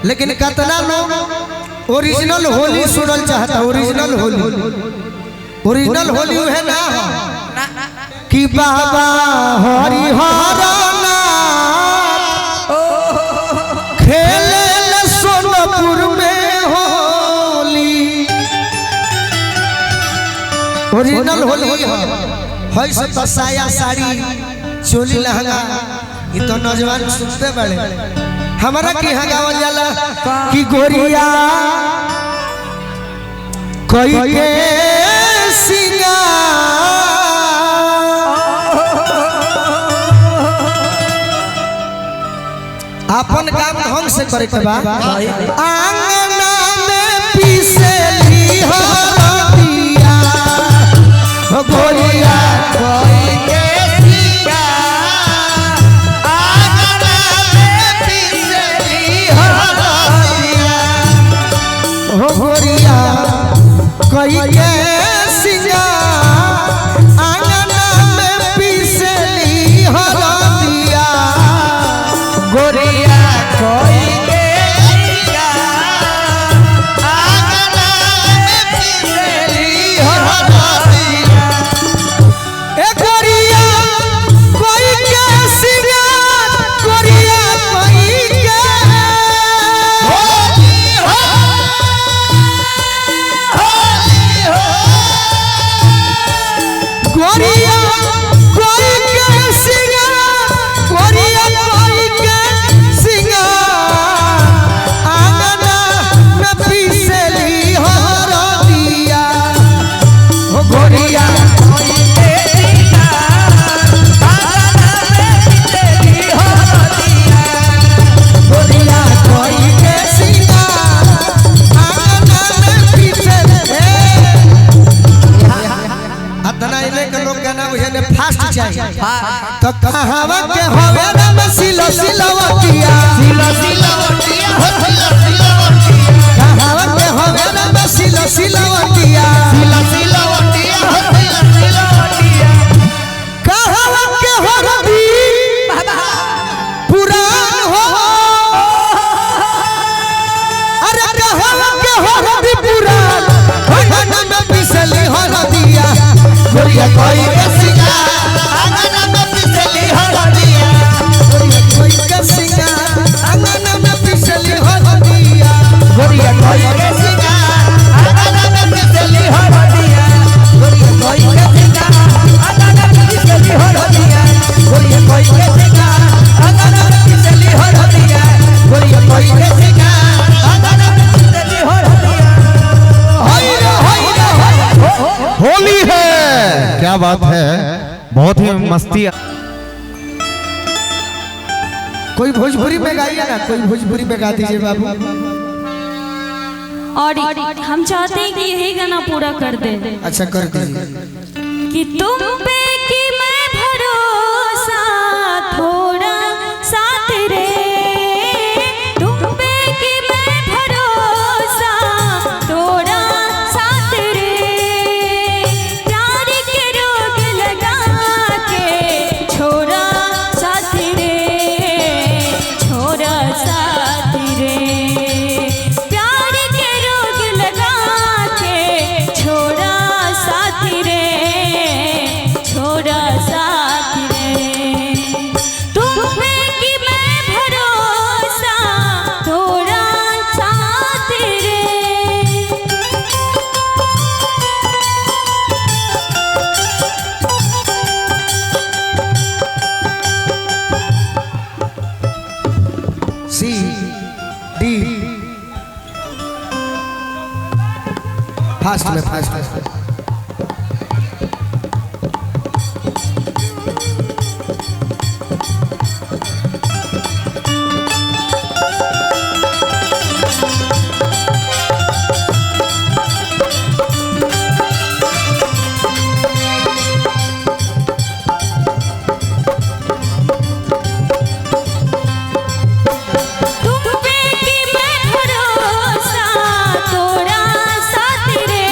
लेकिन कितना लोग ओरिजिनल होली सुनल चाहता। ओरिजिनल होली है ना कि बाबा हरिहर खेले सोनपुर में होली। ओरिजिनल होली है सब साया साड़ी चोली लहंगा। ये तो नौजवान सुनते बड़े हमारा की यहाँ गावल जाला कि गोरिया कोई के सिंगा अपन काम ढंग से करे के बाद आंगना में पीसेली हरदिया गोरिया कोई के सिंगा गोरिया कोई के सिंगा आंगना में पीसेली हरदिया गोरिया कोई के सिंगा आंगना में पीसेली हरदिया। ए गोरिया कोई के सिंगा गोरिया कोई के गोरिया कोई के सिंगा गोरिया कोई के सिंगा आंगना में पीसेली हरदिया गोरिया कोई के सिंगा आंगना में पीसेली हरदिया गोरिया कोई के सिंगा आंगना में पीसेली। अतना इले के लोग गाना बुझे फास्ट चाहिए तो कहावा के होवे ना सिलो सिलवटिया सिलो सिलवटिया हो सिलो सिलवटिया कहावा के होवे ना सिलो सिलवटिया सिलो सिलवटिया हो सिलो सिलवटिया कहावा के हरदी पुरान हो अरे कहावा के हरदी पुरान हो ना पिसली हरदिया गोरिया कोई के सिंगा आंगना में पीसेली हरदिया गोरिया कोई के सिंगा आंगना में पीसेली हरदिया गोरिया कोई के सिंगा आंगना में पीसेली हरदिया गोरिया कोई के सिंगा आंगना में पीसेली हरदिया गोरिया कोई के सिंगा आंगना में पीसेली हरदिया गोरिया कोई के सिंगा आंगना में पीसेली हरदिया। होली है क्या बात है बहुत ही मस्ती। कोई भोजपुरी में गाइए ना कोई भोजपुरी में गा दीजिए बाबू। और हम चाहते हैं कि यही गाना पूरा कर दे। अच्छा कर दीजिए कि तुम पे कि मैं भरोसा थोड़ा साथ रे तुम पे कि मैं भरोसा थोड़ा साथ रे प्यार के रोग लगा के छोड़ा साथ रे छोड़ा साथ रे प्यार के रोग लगा के छोड़ा साथ रे छोड़ा साथ रे तुम पे कि मैं भरोसा थोड़ा साथ रे। सी डी फास्ट में फास्ट तुम पे कि मैं भरोसा थोड़ा साथ रे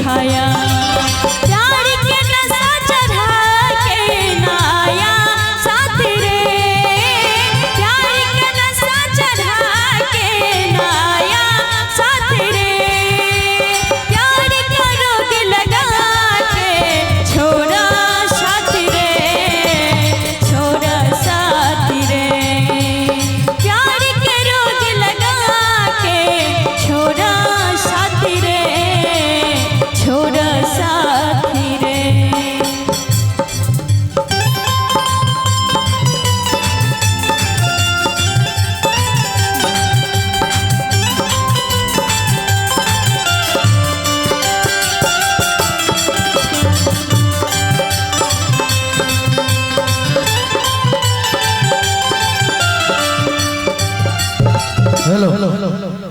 सिखाया प्यार के नशा चढ़ा के नाया साथ रे प्यार के नशा चढ़ा के नाया साथ रे प्यार का रोग लगा के छोड़ा साथ रे छोड़ा साथ रे प्यार के रोग लगा के छोड़ा साथ रे छोड़ा साथ रे। हेलो